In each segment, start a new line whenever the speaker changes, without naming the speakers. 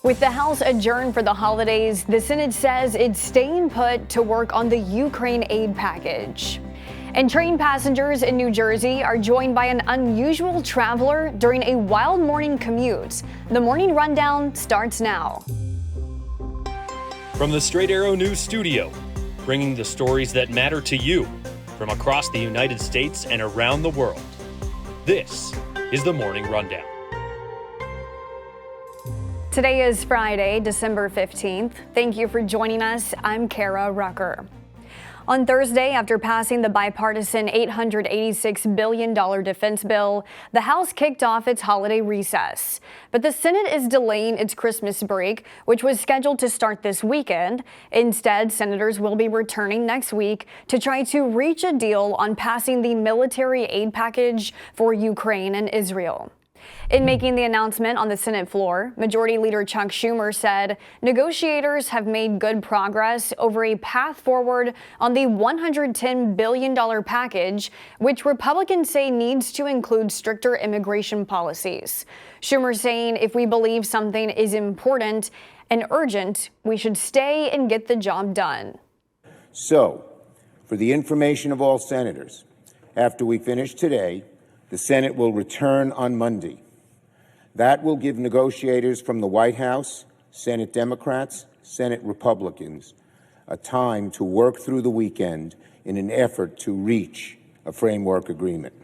With the House adjourned for the holidays, the Senate says it's staying put to work on the Ukraine aid package. And train passengers in New Jersey are joined by an unusual traveler during a wild morning commute. The morning rundown starts now.
From the Straight Arrow News Studio, bringing the stories that matter to you from across the United States and around the world. This is the Morning Rundown.
Today is Friday, December 15th. Thank you for joining us. I'm Kara Rucker. On Thursday, after passing the bipartisan $886 billion defense bill, the House kicked off its holiday recess. But the Senate is delaying its Christmas break, which was scheduled to start this weekend. Instead, senators will be returning next week to try to reach a deal on passing the military aid package for Ukraine and Israel. In making the announcement on the Senate floor, Majority Leader Chuck Schumer said negotiators have made good progress over a path forward on the $110 billion package, which Republicans say needs to include stricter immigration policies. Schumer saying if we believe something is important and urgent, we should stay and get the job done.
So, for the information of all senators, after we finish today, the Senate will return on Monday. That will give negotiators from the White House, Senate Democrats, Senate Republicans, a time to work through the weekend in an effort to reach a framework agreement.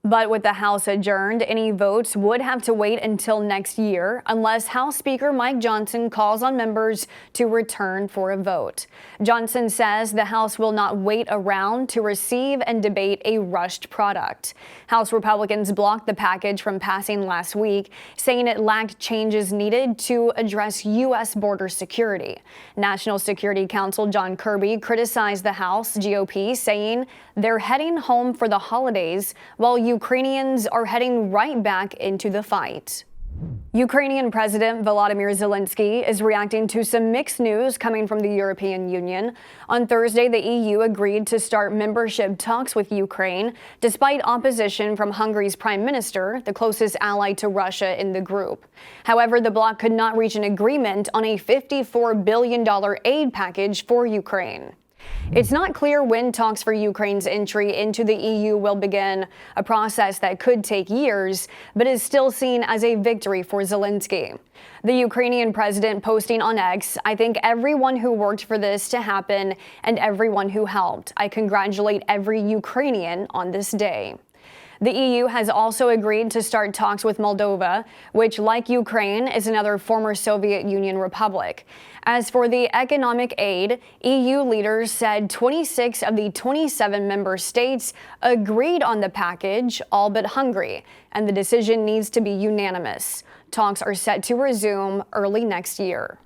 But with the House adjourned, any votes would have to wait until next year unless House Speaker Mike Johnson calls on members to return for a vote. Johnson says the House will not wait around to receive and debate a rushed product. House Republicans blocked the package from passing last week, saying it lacked changes needed to address U.S. border security. National Security Counsel John Kirby criticized the House GOP, saying they're heading home for the holidays while Ukrainians are heading right back into the fight. Ukrainian President Volodymyr Zelensky is reacting to some mixed news coming from the European Union. On Thursday, the EU agreed to start membership talks with Ukraine, despite opposition from Hungary's prime minister, the closest ally to Russia in the group. However, the bloc could not reach an agreement on a $54 billion aid package for Ukraine. It's not clear when talks for Ukraine's entry into the EU will begin, a process that could take years, but is still seen as a victory for Zelensky. The Ukrainian president posting on X, "I thank everyone who worked for this to happen and everyone who helped. I congratulate every Ukrainian on this day." The EU has also agreed to start talks with Moldova, which, like Ukraine, is another former Soviet Union republic. As for the economic aid, EU leaders said 26 of the 27 member states agreed on the package, all but Hungary, and the decision needs to be unanimous. Talks are set to resume early next year.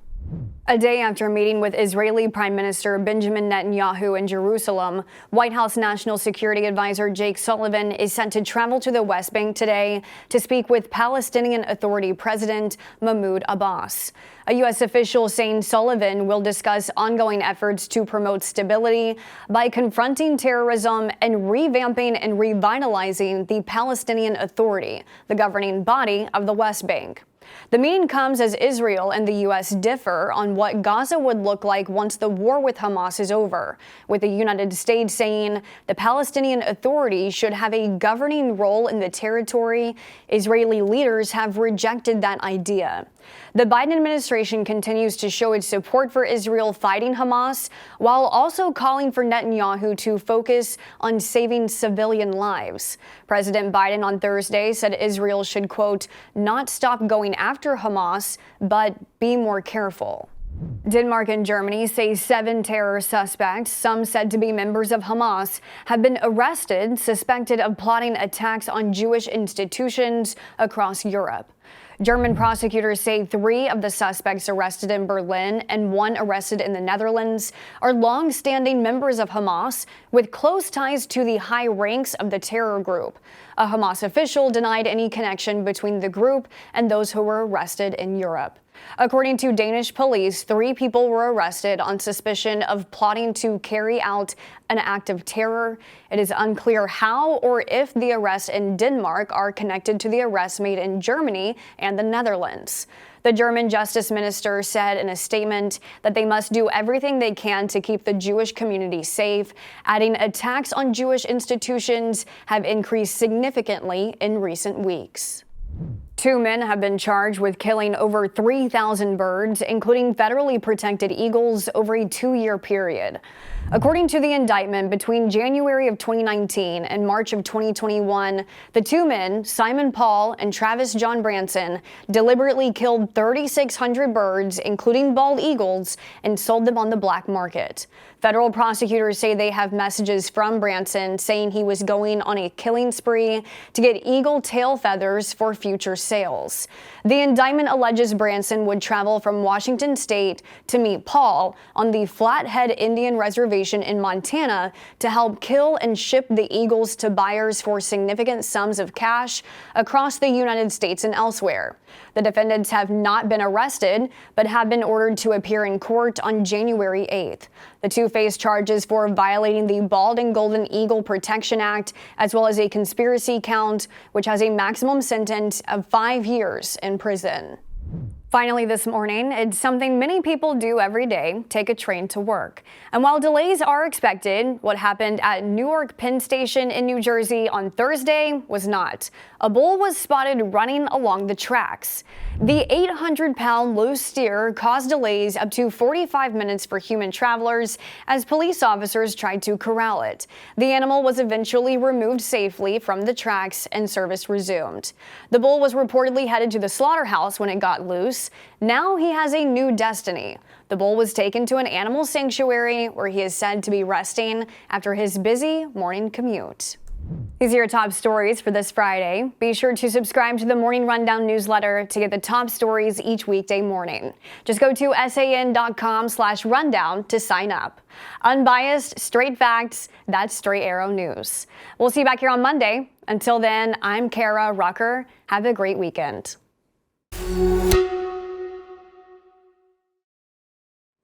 A day after meeting with Israeli Prime Minister Benjamin Netanyahu in Jerusalem, White House National Security Advisor Jake Sullivan is set to travel to the West Bank today to speak with Palestinian Authority President Mahmoud Abbas. A U.S. official saying Sullivan will discuss ongoing efforts to promote stability by confronting terrorism and revamping and revitalizing the Palestinian Authority, the governing body of the West Bank. The meeting comes as Israel and the U.S. differ on what Gaza would look like once the war with Hamas is over, with the United States saying the Palestinian Authority should have a governing role in the territory. Israeli leaders have rejected that idea. The Biden administration continues to show its support for Israel fighting Hamas, while also calling for Netanyahu to focus on saving civilian lives. President Biden on Thursday said Israel should, quote, not stop going after Hamas, but be more careful. Denmark and Germany say 7 terror suspects, some said to be members of Hamas, have been arrested, suspected of plotting attacks on Jewish institutions across Europe. German prosecutors say 3 of the suspects arrested in Berlin and 1 arrested in the Netherlands are long-standing members of Hamas with close ties to the high ranks of the terror group. A Hamas official denied any connection between the group and those who were arrested in Europe. According to Danish police, 3 people were arrested on suspicion of plotting to carry out an act of terror. It is unclear how or if the arrests in Denmark are connected to the arrests made in Germany and the Netherlands. The German justice minister said in a statement that they must do everything they can to keep the Jewish community safe, adding attacks on Jewish institutions have increased significantly in recent weeks. 2 men have been charged with killing over 3,000 birds, including federally protected eagles, over a 2-year period. According to the indictment, between January of 2019 and March of 2021, the 2 men, Simon Paul and Travis John Branson, deliberately killed 3,600 birds, including bald eagles, and sold them on the black market. Federal prosecutors say they have messages from Branson saying he was going on a killing spree to get eagle tail feathers for future sales. The indictment alleges Branson would travel from Washington State to meet Paul on the Flathead Indian Reservation in Montana to help kill and ship the eagles to buyers for significant sums of cash across the United States and elsewhere. The defendants have not been arrested, but have been ordered to appear in court on January 8th. The two face charges for violating the Bald and Golden Eagle Protection Act, as well as a conspiracy count, which has a maximum sentence of 5 years in prison. Finally this morning, it's something many people do every day, take a train to work. And while delays are expected, what happened at Newark Penn Station in New Jersey on Thursday was not. A bull was spotted running along the tracks. The 800-pound loose steer caused delays up to 45 minutes for human travelers as police officers tried to corral it. The animal was eventually removed safely from the tracks and service resumed. The bull was reportedly headed to the slaughterhouse when it got loose. Now he has a new destiny. The bull was taken to an animal sanctuary where he is said to be resting after his busy morning commute. These are your top stories for this Friday. Be sure to subscribe to the Morning Rundown newsletter to get the top stories each weekday morning. Just go to san.com/rundown to sign up. Unbiased, straight facts, that's Straight Arrow News. We'll see you back here on Monday. Until then, I'm Kara Rucker. Have a great weekend.